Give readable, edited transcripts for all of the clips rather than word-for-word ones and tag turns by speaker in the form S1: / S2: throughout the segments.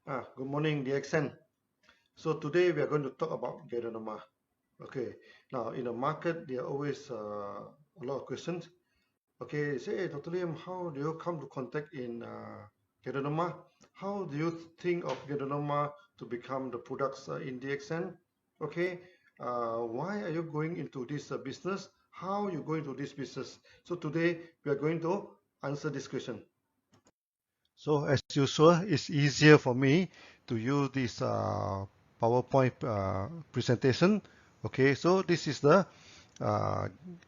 S1: Good morning, DXN. So today we are going to talk about GANODERMA. Okay, now in the market there are always a lot of questions. Okay, say, hey, Dr. Liam, how do you come to contact in GANODERMA? How do you think of GANODERMA to become the products in DXN? Okay, why are you going into this business? How you go into this business? So today we are going to answer this question. So as usual, it's easier for me to use this PowerPoint presentation. Okay, so this is the uh,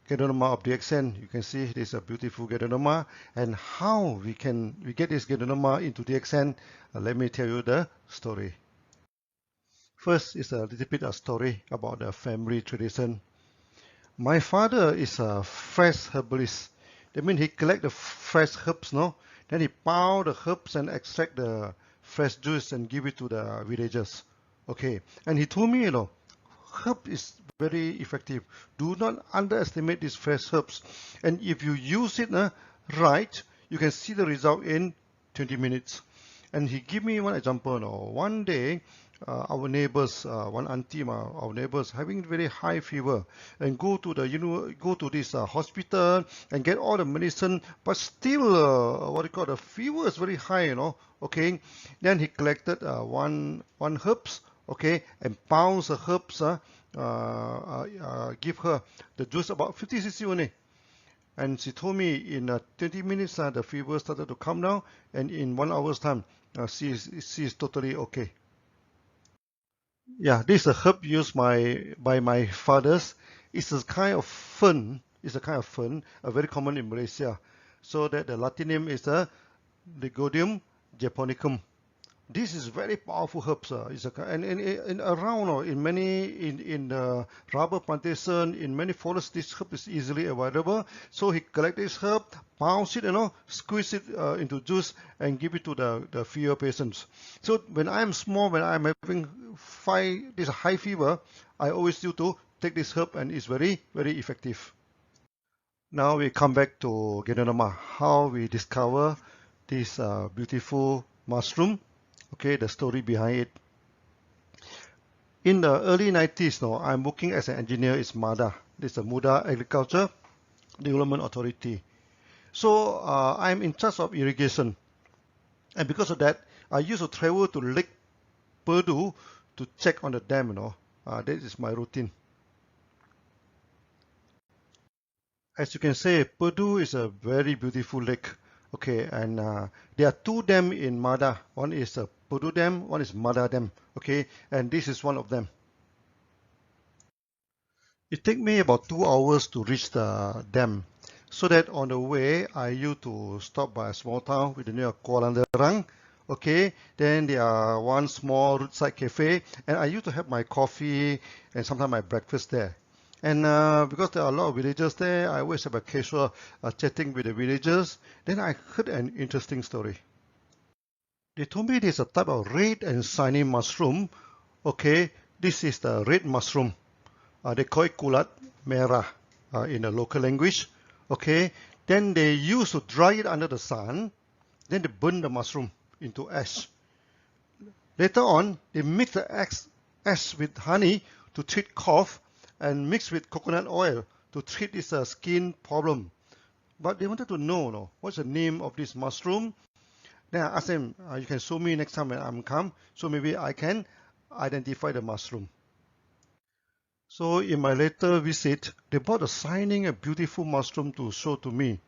S1: GANODERMA of DXN. You can see this is a beautiful GANODERMA, and how we get this GANODERMA into DXN. Let me tell you the story. First is a little bit of story about the family tradition. My father is a fresh herbalist. That means he collect the fresh herbs, no? Then he pound the herbs and extract the fresh juice and give it to the villagers. Okay. And he told me, herb is very effective. Do not underestimate these fresh herbs. And if you use it right, you can see the result in 20 minutes. And he give me one example. One day, our neighbors, one auntie, our neighbors having very high fever, and go to the go to this hospital and get all the medicine, but still, what do you call, the fever is very high. Okay, then he collected one herbs, okay, and pounds the herbs, give her the juice about 50 cc only. And she told me in 20 minutes the fever started to come down, and in 1 hour's time she is totally okay. Yeah, this is a herb used by my fathers. It's a kind of fern. It's a kind of fern, very common in Malaysia. So that the Latin name is the Ligodium japonicum. This is very powerful herbs. It's a, and around in many in the rubber plantation, in many forests, this herb is easily available. So he collect this herb, pounds it, squeeze it into juice and give it to the fever patients. So when I'm small, when I'm having this high fever, I always used to take this herb, and it's very very effective. Now we come back to GANODERMA, how we discover this beautiful mushroom. Okay, the story behind it. In the early 90s, I'm working as an engineer in MADA. This is the Muda Agriculture Development Authority. So I'm in charge of irrigation. And because of that, I used to travel to Lake Purdue to check on the dam. That is my routine. As you can see, Purdue is a very beautiful lake. Okay, and there are two dams in Mada. One is Purdue Dam, one is Mada Dam. Okay, and this is one of them. It takes me about 2 hours to reach the dam. So that on the way, I used to stop by a small town with the name of Kuala Lumpur. Okay, then there are one small roadside cafe, and I used to have my coffee and sometimes my breakfast there. And because there are a lot of villagers there, I always have a casual chatting with the villagers. Then I heard an interesting story. They told me there's a type of red and shiny mushroom. Okay, this is the red mushroom. They call it kulat merah in the local language. Okay, then they used to dry it under the sun. Then they burn the mushroom into ash. Later on, they mix the ash with honey to treat cough, and mix with coconut oil to treat this skin problem. But they wanted to know, what's the name of this mushroom. Then I asked them, you can show me next time when I'm come, so maybe I can identify the mushroom. So in my later visit, they brought a shining and beautiful mushroom to show to me.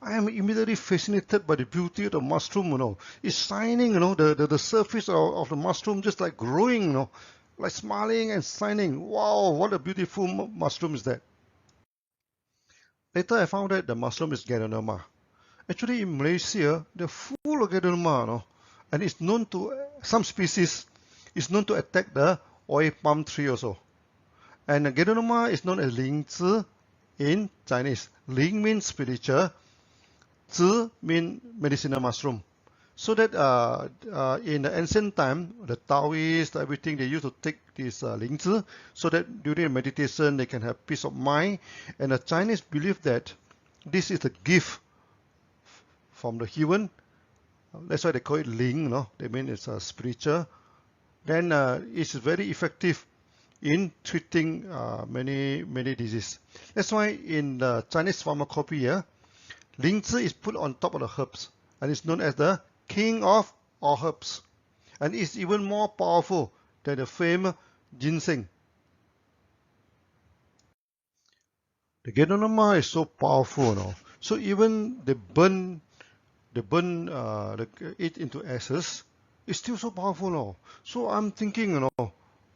S1: I am immediately fascinated by the beauty of the mushroom. It's shining, the surface of the mushroom just like glowing, like smiling and shining. Wow, what a beautiful mushroom is that. Later I found that the mushroom is GANODERMA. Actually in Malaysia, they're full of GANODERMA, and it's known to, some species is known to attack the oil palm tree also. And GANODERMA is known as Ling Zi in Chinese. Ling means spiritual, Zi means medicinal mushroom. So that in the ancient time, the Taoists, everything, they used to take this Ling Zi, so that during meditation they can have peace of mind. And the Chinese believe that this is a gift from the heaven That's why they call it Ling, no? They mean it's spiritual. Then it's very effective in treating many diseases. That's why in the Chinese pharmacopoeia, Ling Zi is put on top of the herbs, and it's known as the king of all herbs. And it's even more powerful than the famed ginseng. The GANODERMA is so powerful, no? So even they burn it into ashes, it's still so powerful, no? So I'm thinking,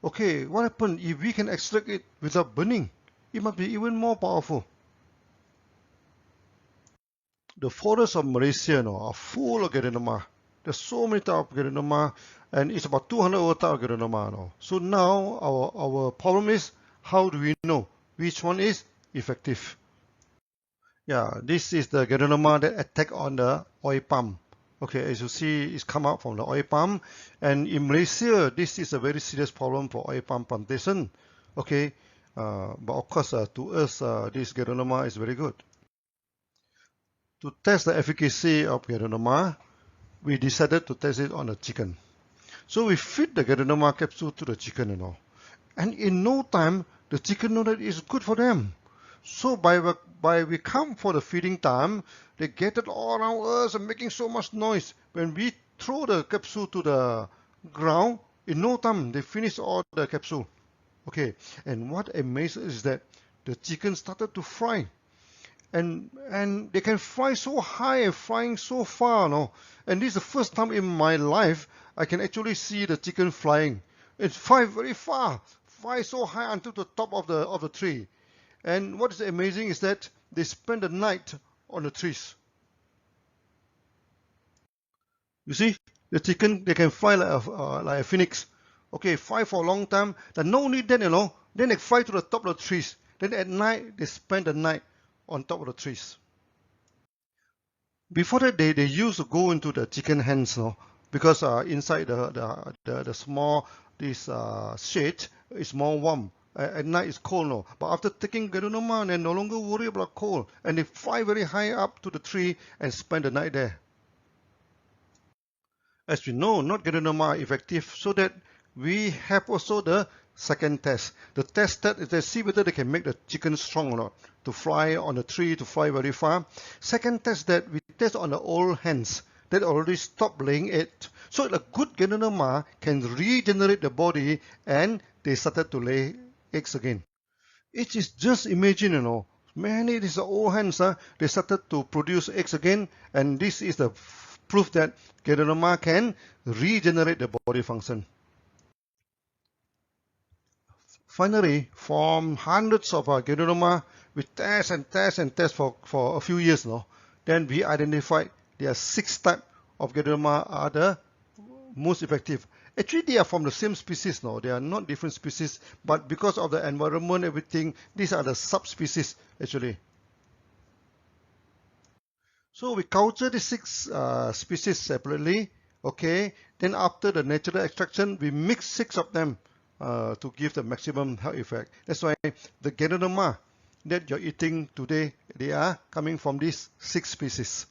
S1: okay, what happened if we can extract it without burning? It must be even more powerful. The forests of Malaysia, are full of GANODERMA. There's so many types of GANODERMA, and it's about 200 over types of GANODERMA. So now our problem is, how do we know which one is effective? Yeah, this is the GANODERMA that attack on the oil palm. Okay, as you see, it's come out from the oil palm, and in Malaysia, this is a very serious problem for oil palm plantation. Okay, but of course, to us, this GANODERMA is very good. To test the efficacy of GANODERMA, we decided to test it on the chicken. So we feed the GANODERMA capsule to the chicken, and in no time, the chicken know that it's good for them. So by we come for the feeding time, they gathered all around us and making so much noise. When we throw the capsule to the ground, in no time, they finish all the capsule. Okay, and what amazes is that the chicken started to fly. And they can fly so high and flying so far, and this is the first time in my life I can actually see the chicken flying. It flies very far, fly so high until the top of the tree. And what is amazing is that they spend the night on the trees. You see, the chicken, they can fly like a phoenix. Okay, fly for a long time. Then not only that, then they fly to the top of the trees. Then at night they spend the night on top of the trees. Before that, they used to go into the chicken hens, because inside the small shade is more warm. At night it's cold, but after taking GANODERMA, they no longer worry about cold, and they fly very high up to the tree and spend the night there. As we know, not GANODERMA effective, so that we have also the second test. The test that is to see whether they can make the chicken strong or not, to fly on the tree, to fly very far. Second test that we test on the old hens that already stopped laying egg. So a good GANODERMA can regenerate the body, and they started to lay eggs again. It is just imagine, many these old hens, they started to produce eggs again, and this is the proof that GANODERMA can regenerate the body function. Finally, from hundreds of GANODERMA, we test and test and test for a few years, then we identified there are 6 types of GANODERMA are the most effective. Actually, they are from the same species, they are not different species, but because of the environment, everything, these are the subspecies actually. So we culture the 6 species separately, okay? Then after the natural extraction, we mix 6 of them to give the maximum health effect. That's why the GANODERMA that you're eating today, they are coming from these 6 species.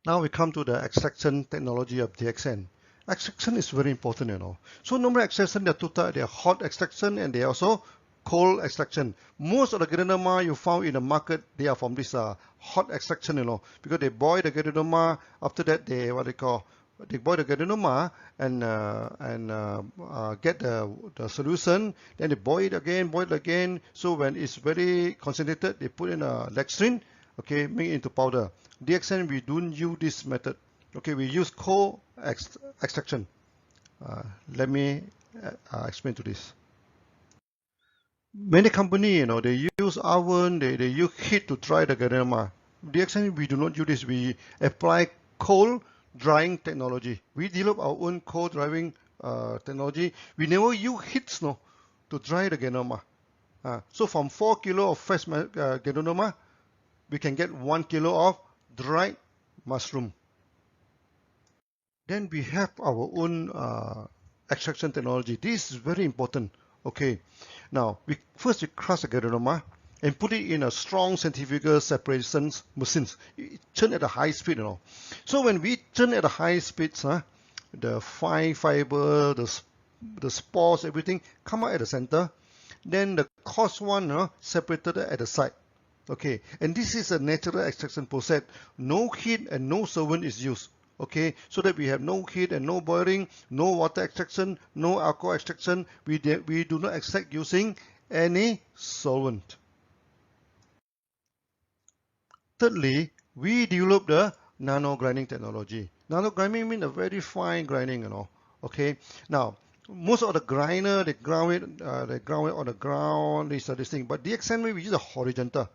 S1: Now we come to the extraction technology of DXN. Extraction is very important, So normal extraction, there are 2 types. They are hot extraction and they are also cold extraction. Most of the GANODERMA you found in the market, they are from this hot extraction, because they boil the GANODERMA. After that, they boil the GANODERMA and get the solution. Then they boil it again. So when it's very concentrated, they put in a dextrin, okay, make it into powder. DXN, we don't use this method. Okay, we use cold extraction. Let me explain to this. Many companies, they use oven, they use heat to dry the GANODERMA. DXN, we do not use this. We apply cold drying technology. We develop our own cold drying technology. We never use heat to dry the GANODERMA. So from 4 kilo of fresh GANODERMA, we can get 1 kilo of dried mushroom. Then we have our own extraction technology. This is very important. Okay, now we crush the GANODERMA, and put it in a strong centrifugal separation machines. It churn at a high speed, So when we churn at a high speed, the fine fiber, the spores, everything come out at the center. Then the coarse one separated at the side. Okay, and this is a natural extraction process. No heat and no solvent is used. Okay, so that we have no heat and no boiling, no water extraction, no alcohol extraction. We do not extract using any solvent. Thirdly, we developed the nano grinding technology. Nano grinding means a very fine grinding, Okay, now most of the grinder they ground it on the ground. This thing, but DXN we use a horizontal.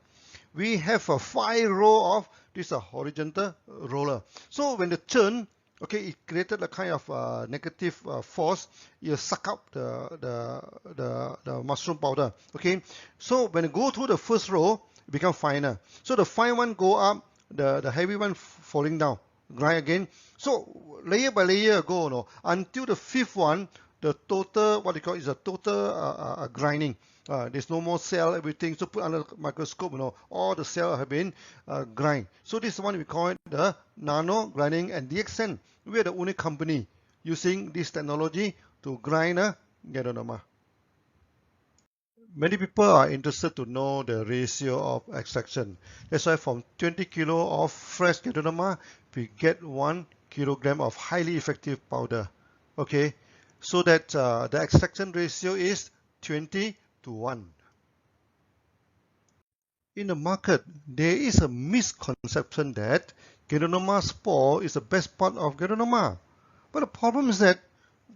S1: We have a 5 row of this horizontal roller. So when the churn, okay, it created a kind of negative force. You suck up the mushroom powder. Okay, so when it go through the first row, it become finer. So the fine one go up, the heavy one falling down. Grind again. So layer by layer go, until the fifth one, the total what they call is a total grinding. There's no more cell, everything. So put under microscope, all the cells have been grind. So this one we call it the nano grinding, and DXN. We are the only company using this technology to grind GANODERMA. Many people are interested to know the ratio of extraction. That's why from 20 kilo of fresh GANODERMA, we get 1 kilogram of highly effective powder. Okay, so that the extraction ratio is 20 to 1. In the market, there is a misconception that GANODERMA spore is the best part of GANODERMA. But the problem is that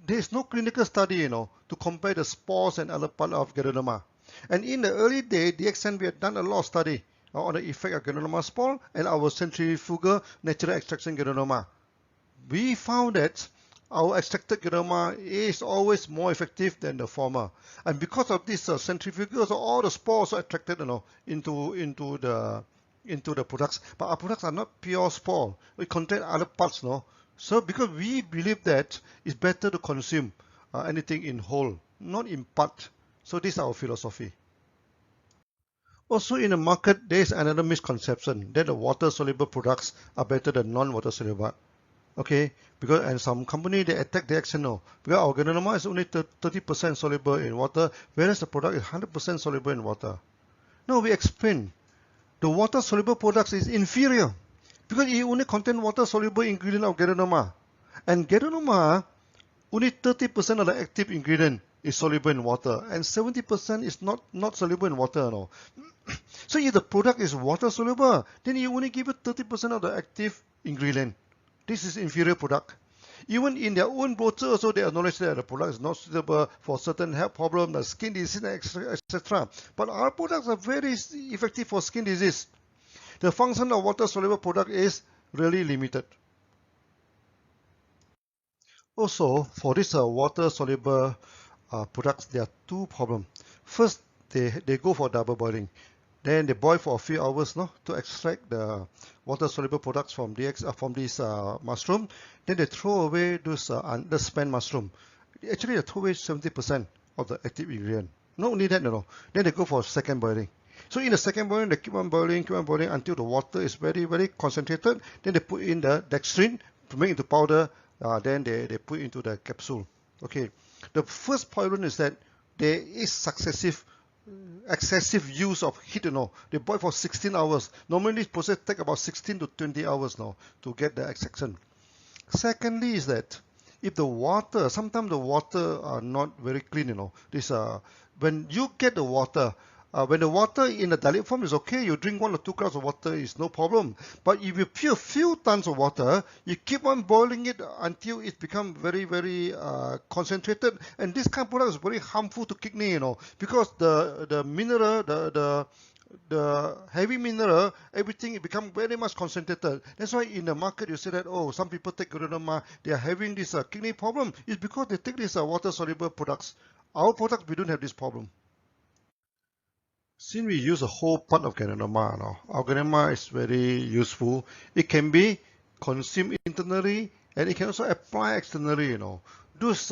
S1: there is no clinical study, to compare the spores and other part of GANODERMA. And in the early day, DXN we had done a lot of study on the effect of GANODERMA spore and our centrifugal natural extraction GANODERMA. We found that our extracted GANODERMA is always more effective than the former. And because of this centrifugal, so all the spores are attracted, into the products. But our products are not pure spore. We contain other parts, So because we believe that it's better to consume anything in whole, not in part. So this is our philosophy. Also in the market, there is another misconception that the water-soluble products are better than non-water soluble. Okay, and some company they attack the DXN, because our GANODERMA is only 30% soluble in water, whereas the product is 100% soluble in water. Now we explain, the water-soluble products is inferior because it only contains water-soluble ingredient of GANODERMA, and GANODERMA only 30% of the active ingredient is soluble in water, and 70% is not soluble in water. So if the product is water-soluble, then you only give it 30% of the active ingredient. This is inferior product. Even in their own brochure also they acknowledge that the product is not suitable for certain health problems, like skin disease, etc. But our products are very effective for skin disease. The function of water-soluble product is really limited. Also, for this water-soluble products, there are two problems. First, they go for double boiling. Then they boil for a few hours, to extract the water-soluble products from this mushroom. Then they throw away those underspent mushroom. Actually, they throw away 70% of the active ingredient. Not only that, Then they go for second boiling. So in the second boiling, they keep on boiling until the water is very, very concentrated. Then they put in the dextrin to make it into powder. Then they put into the capsule. Okay. The first problem is that there is excessive use of heat, They boil for 16 hours. Normally this process takes about 16 to 20 hours to get the extraction. Secondly is that if the water, sometimes the water are not very clean, when you get the water, when the water in the dilute form is okay, you drink 1 or 2 cups of water is no problem. But if you put a few tons of water, you keep on boiling it until it becomes very, very concentrated. And this kind of product is very harmful to kidney, because the mineral, the heavy mineral, everything it becomes very much concentrated. That's why in the market you say that, some people take GANODERMA, they are having this kidney problem. It's because they take these water-soluble products. Our products, we don't have this problem. Since we use a whole part of GANODERMA, our GANODERMA is very useful. It can be consumed internally and it can also apply externally, those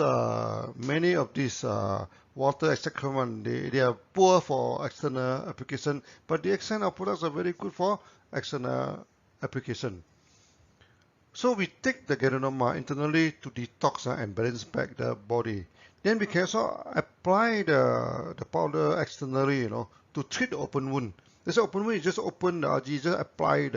S1: many of these water extract equipment, they are poor for external application, but the extent of products are very good for external application. So we take the GANODERMA internally to detox and balance back the body. Then we can also apply the powder externally, to treat the open wound. This open wound, you just open the algae, just apply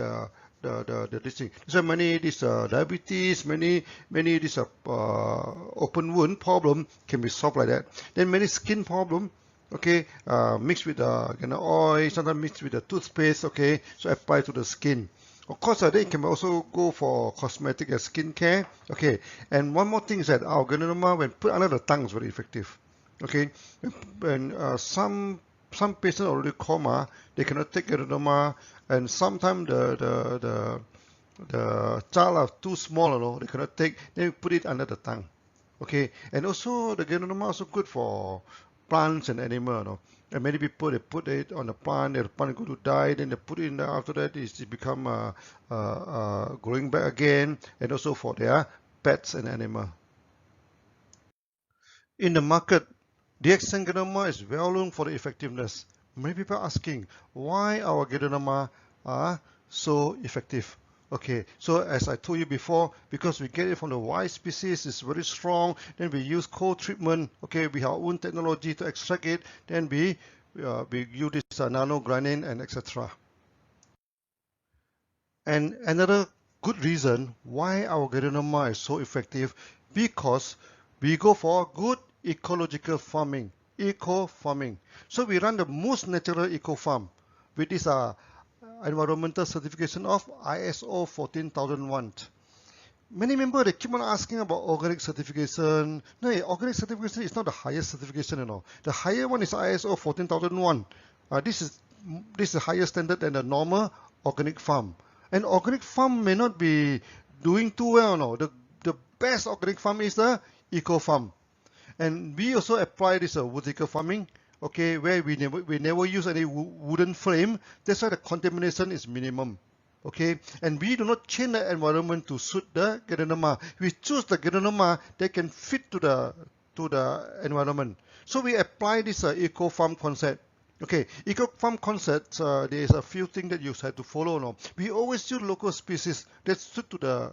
S1: this thing. So many this diabetes, many this open wound problem can be solved like that. Then many skin problem, okay, mixed with the oil, sometimes mixed with the toothpaste, okay, so apply to the skin. Of course, they can also go for cosmetic and skincare. Okay, and one more thing is that our GANODERMA, when put under the tongue, is very effective. Okay, and some patients already coma, they cannot take GANODERMA, and sometimes the child are too small, they cannot take. Then we put it under the tongue. Okay, and also the GANODERMA also good for plants and animal. And many people, they put it on the plant, the plant going to die, then they put it in there. After that it become growing back again, and also for their pets and animal. In the market, DXN GANODERMA is well known for the effectiveness. Many people are asking why our GANODERMA are so effective. Okay, so as I told you before, because we get it from the Y species, it's very strong, then we use cold treatment, okay, we have our own technology to extract it, then we use this nano-granin and etc. And another good reason why our GANODERMA is so effective, because we go for good ecological farming, eco-farming. So we run the most natural eco-farm with this environmental certification of ISO 14001. Many members, they keep on asking about organic certification. No, organic certification is not the highest certification, The higher one is ISO 14001. This is the higher standard than the normal organic farm. And organic farm may not be doing too well, The best organic farm is the eco farm. And we also apply this vertical farming, okay, where we never use any wooden frame. That's why the contamination is minimum. Okay, and we do not change the environment to suit the GANODERMA. We choose the GANODERMA that can fit to the environment. So we apply this eco farm concept. Okay, eco farm concept. There is a few things that you have to follow. We always use local species that suit to the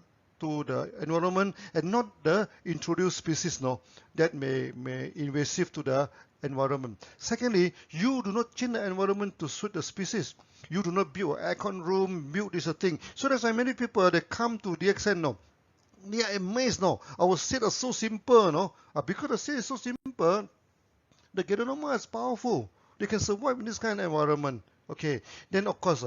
S1: environment, and not the introduced species that may invasive to the environment. Secondly, you do not change the environment to suit the species. You do not build an aircon room, build this thing. So that's why many people, they come to DXN they are amazed Our seed is so simple because the seed is so simple, the GANODERMA is powerful. They can survive in this kind of environment. Okay, then of course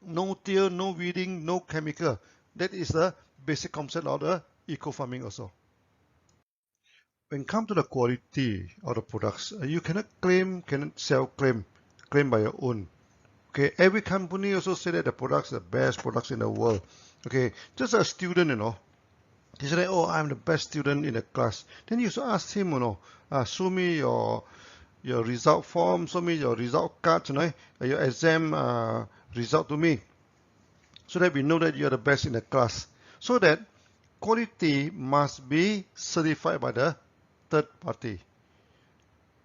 S1: no till, no weeding, no chemical. That is the basic concept of the eco farming also. When it comes to the quality of the products, you cannot claim by your own. Okay, every company also say that the products are the best products in the world. Okay, just a student, he said, oh, I'm the best student in the class. Then you should ask him, show me your result form, show me your result card, your exam result to me, so that we know that you are the best in the class. So that quality must be certified by the third party.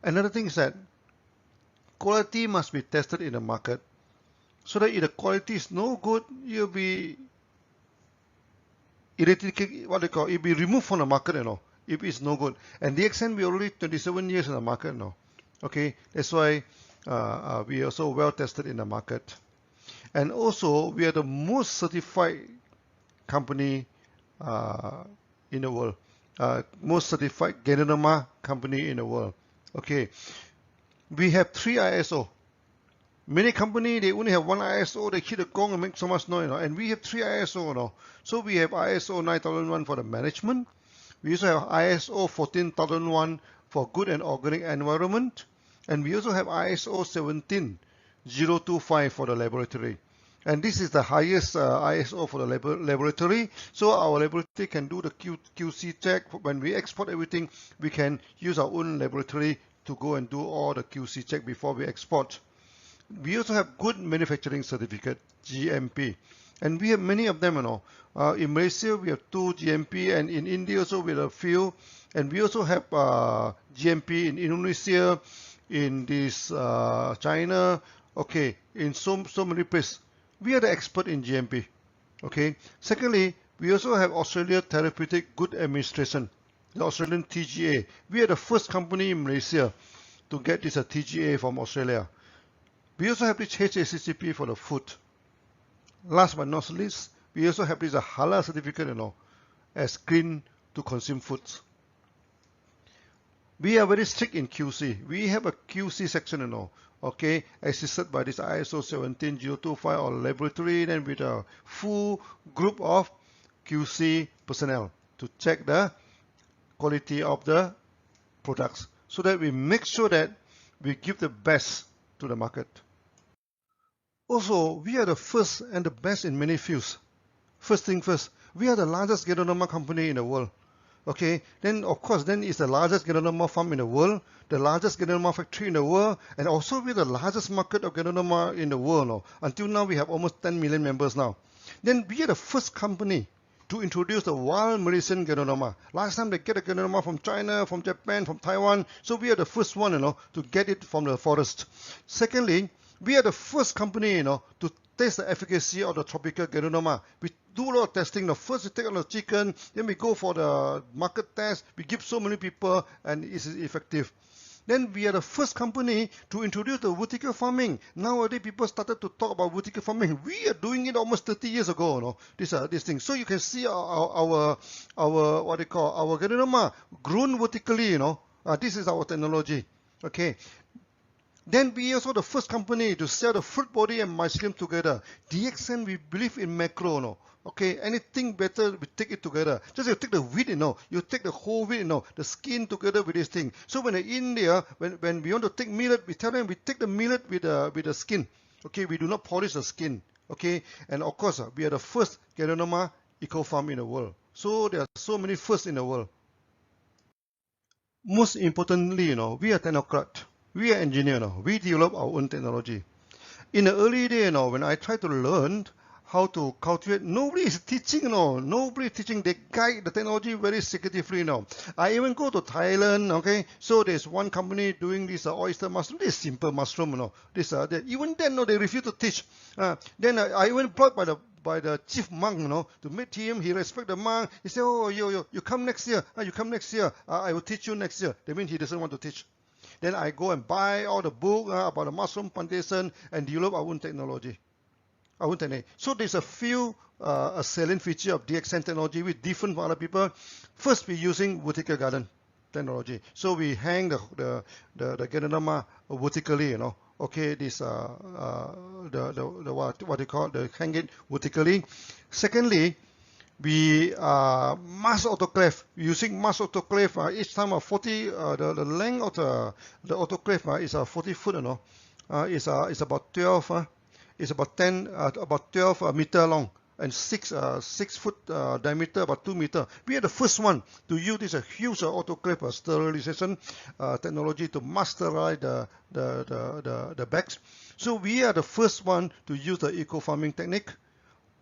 S1: Another thing is that quality must be tested in the market, so that if the quality is no good, you'll be it'll be removed from the market, if it's no good. And DXN, we already 27 years in the market now. Okay, that's why we are also well tested in the market. And also, we are the most certified company in the world. Most certified GANODERMA company in the world. Okay, we have 3 ISO. Many companies, they only have 1 ISO, they hit the gong and make so much noise, and we have 3 ISO. So we have ISO 9001 for the management. We also have ISO 14001 for good and organic environment. And we also have ISO 17025 for the laboratory. And this is the highest ISO for the laboratory. So our laboratory can do the QC check. When we export everything, we can use our own laboratory to go and do all the QC check before we export. We also have good manufacturing certificate, GMP. And we have many of them, in Malaysia, we have 2 GMP, and in India also we have a few. And we also have GMP in Indonesia, in this China, okay, in so many places. We are the expert in GMP. Okay. Secondly, we also have Australia Therapeutic Good Administration, the Australian TGA. We are the first company in Malaysia to get this TGA from Australia. We also have this HACCP for the food. Last but not least, we also have this halal certificate, as clean to consume foods. We are very strict in QC. We have a QC section, okay, assisted by this ISO 17025 or laboratory, then with a full group of QC personnel to check the quality of the products, so that we make sure that we give the best to the market. Also, we are the first and the best in many fields. First thing first, we are the largest GANODERMA company in the world. Okay, then of course, then it's the largest GANODERMA farm in the world, the largest GANODERMA factory in the world, and also we're the largest market of GANODERMA in the world. Until now, we have almost 10 million members now. Then we are the first company to introduce the wild Malaysian GANODERMA. Last time they get a GANODERMA from China, from Japan, from Taiwan, so we are the first one, to get it from the forest. Secondly, we are the first company, to test the efficacy of the tropical GANODERMA. We do a lot of testing. First we take on the chicken, then we go for the market test. We give so many people, and it is effective. Then we are the first company to introduce the vertical farming. Nowadays, people started to talk about vertical farming. We are doing it almost 30 years ago, this thing. So you can see our what they call our GANODERMA grown vertically, this is our technology. Okay. Then we are also the first company to sell the fruit body and mycelium together. DXN, we believe in macro, Okay, anything better, we take it together. Just you take the wheat, you take the whole wheat, the skin together with this thing. So when in India, when we want to take millet, we tell them we take the millet with the skin. Okay, we do not polish the skin. Okay, and of course, we are the first GANODERMA eco farm in the world. So there are so many firsts in the world. Most importantly, we are technocrat. We are engineers. We develop our own technology. In the early day, when I tried to learn how to cultivate, nobody is teaching, nobody is teaching. They guide the technology very secretively, I even go to Thailand, okay, so there's one company doing this oyster mushroom, this simple mushroom, this, even then, they refuse to teach. Then I even brought by the chief monk, to meet him. He respect the monk. He said, oh, you come next year. You come next year. I will teach you next year. That means he doesn't want to teach. Then I go and buy all the book about the mushroom plantation and develop our own technology. So there's a few a salient feature of DXN technology with different from other people. First, we're using vertical garden technology. So we hang the GANODERMA vertically, Okay, this what they call the hang it vertically. Secondly, we mass autoclave. Using mass autoclave, each time 40 the length of the autoclave is 40 foot, it's about 12. It's about 12 meter long and 6 foot diameter, about 2 meter. We are the first one to use this huge autoclave sterilization technology to masterize the bags. So we are the first one to use the eco farming technique.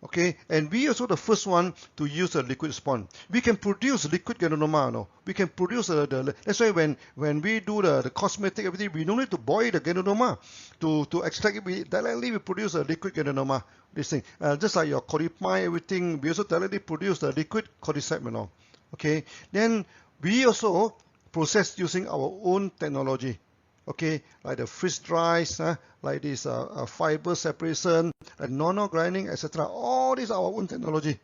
S1: Okay, and we also the first one to use a liquid spawn. We can produce liquid GANODERMA, We can produce that's why when we do the cosmetic everything, we don't need to boil the GANODERMA to extract it. Directly we produce a liquid GANODERMA. This thing, just like your cordyceps, everything, we also directly produce the liquid cordyceps, Okay, then we also process using our own technology. Okay, like the freeze dries, like this fiber separation, nano-grinding, etc. All these are our own technology.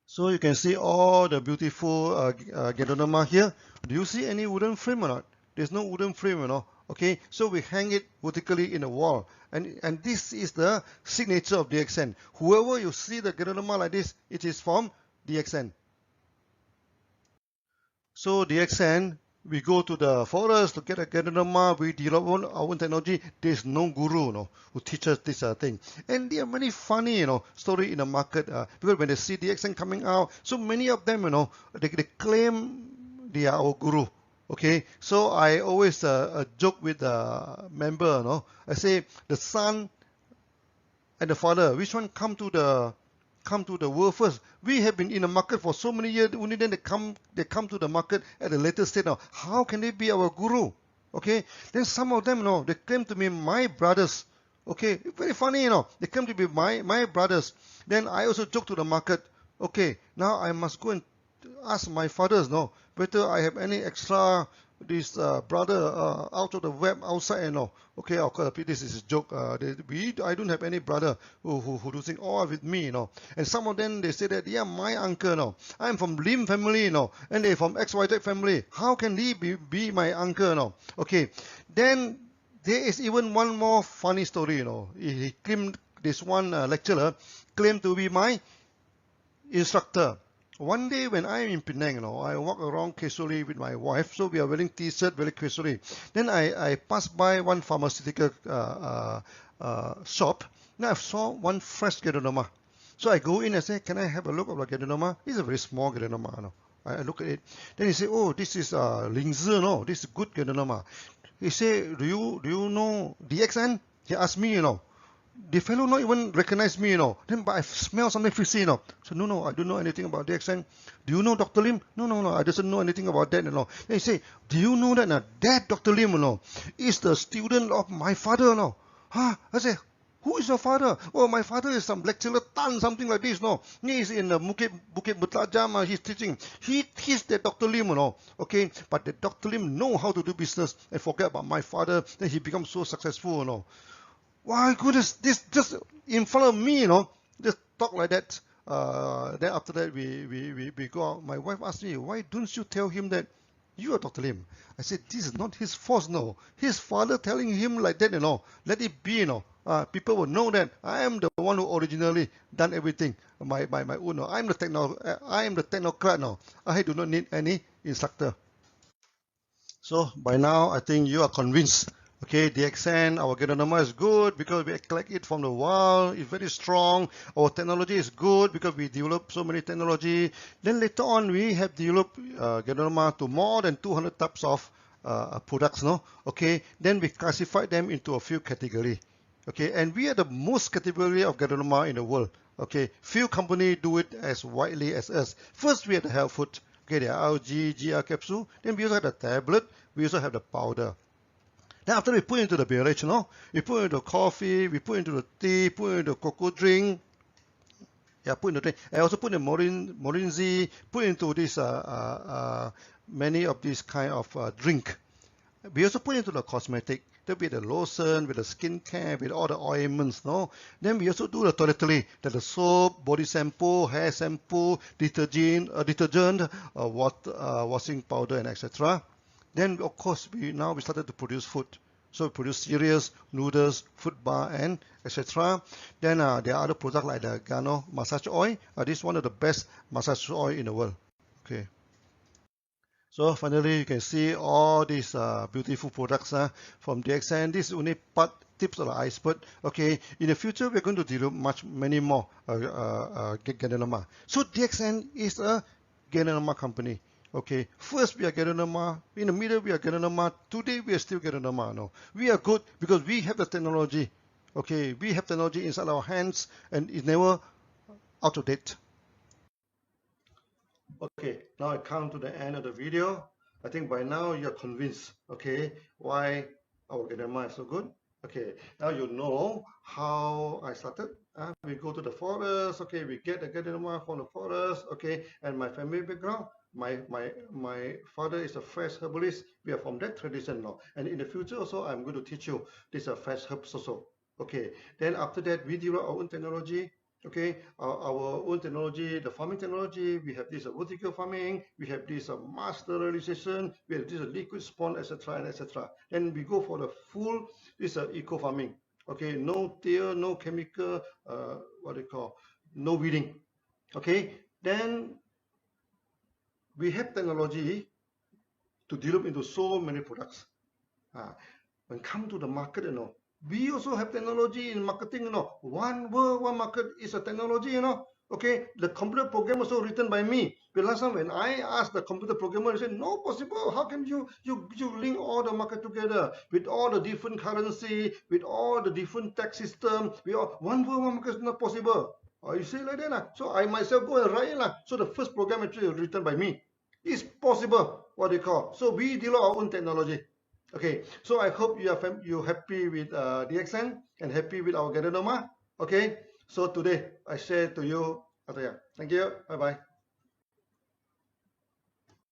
S1: So you can see all the beautiful GANODERMA here. Do you see any wooden frame or not? There's no wooden frame, Okay, so we hang it vertically in the wall. And this is the signature of DXN. Whoever you see the GANODERMA like this, it is from DXN. So DXN, we go to the forest to get a GANODERMA. We develop our own technology. There's no guru, who teaches this thing. And there are many funny, story in the market. Because when they see DXN coming out, so many of them, they claim they are our guru. Okay, so I always joke with the member, I say the sun and the father, which one come to the world first? We have been in the market for so many years, only then they come to the market at a later stage now. How can they be our guru? Okay, then some of them, they claim to be my brothers. Okay, very funny, they claim to be my brothers. Then I also joke to the market, okay, now I must go and ask my fathers, whether I have any extra this brother out of the web outside, okay, of course this is a joke. I don't have any brother who do things all with me, and some of them they say that, yeah, my uncle, I'm from Lim family, and they from XYZ family. How can he be my uncle, okay? Then there is even one more funny story, he claimed, this one lecturer claimed to be my instructor. One day when I'm in Penang, I walk around casually with my wife, so we are wearing t-shirt very casually. Then I passed by one pharmaceutical shop. Now I saw one fresh GANODERMA. So I go in and say, can I have a look at the GANODERMA? It's a very small GANODERMA. I look at it. Then he said, oh, this is Ling Siow, this is good GANODERMA. He said, do you know DXN? He asked me, The fellow not even recognize me, Then, but I smell something fishy, So, no, I don't know anything about the accent. Do you know Dr. Lim? No, I doesn't know anything about that, Then he say, do you know that, that Dr. Lim, is the student of my father, Huh? I say, who is your father? Oh, my father is some lecturer Tan, something like this, He is in the Bukit Bertajam, he's teaching. He's the Dr. Lim, Okay, but the Dr. Lim know how to do business and forget about my father, then he becomes so successful, Why goodness, this just in front of me, just talk like that. Then after that, we go out. My wife asked me, why don't you tell him that you are Dr. Lim? I said, this is not his fault, His father telling him like that, Let it be, People will know that I am the one who originally done everything by my own. I am the technocrat now. I do not need any instructor. So by now, I think you are convinced. Okay, the accent, our GANODERMA is good because we collect it from the wild. It's very strong. Our technology is good because we develop so many technology. Then later on, we have developed GANODERMA to more than 200 types of products. Okay, then we classify them into a few categories. Okay, and we are the most category of GANODERMA in the world. Okay, few companies do it as widely as us. First, we have the health food. Okay, the algae, GR capsule. Then we also have the tablet. We also have the powder. Then after we put into the beverage, we put into coffee, we put into the tea, put into cocoa drink. Yeah, put into drink. I also put in Morinzi, put into this many of these kind of drink. We also put into the cosmetic. There'll be the lotion, with the skincare, with all the ointments, Then we also do the toiletry, the soap, body shampoo, hair shampoo, detergent, washing powder, and etc. Then, of course, we started to produce food. So we produce cereals, noodles, food bar, and etc. Then there are other products like the Gano massage oil. This is one of the best massage oil in the world. Okay. So finally, you can see all these beautiful products from DXN. This is only tips of the iceberg. Okay. In the future, we're going to develop many more GANODERMA. So DXN is a GANODERMA company. Okay, first we are GANODERMA, in the middle we are GANODERMA, today we are still GANODERMA. We are good because we have the technology. Okay, we have technology inside our hands and it's never out of date. Okay, now I come to the end of the video. I think by now you're convinced, okay, why our GANODERMA is so good. Okay, now you know how I started. We go to the forest, okay, we get the GANODERMA from the forest, okay, and my family background. My father is a fresh herbalist. We are from that tradition now. And in the future also, I'm going to teach you this fresh herbs also. Okay. Then after that, we develop our own technology. Okay. Our own technology, the farming technology. We have this vertical farming. We have this mass sterilization. We have this liquid spawn, etc. and etc. Then we go for the full eco farming. Okay. No till, no chemical. No weeding. Okay. Then we have technology to develop into so many products. When come to the market, we also have technology in marketing. One world, one market is a technology. Okay, the computer program also written by me. But last time when I asked the computer programmer, he said, no possible. How can you link all the market together with all the different currency, with all the different tax system, with all, one world, one market is not possible. You say like that. So I myself go and write it. So the first program actually was written by me. It's possible, what they call. So we develop our own technology. Okay, so I hope you happy with DXN and happy with our GANODERMA. Okay, so today I share to you, Ataya. Thank you. Bye bye.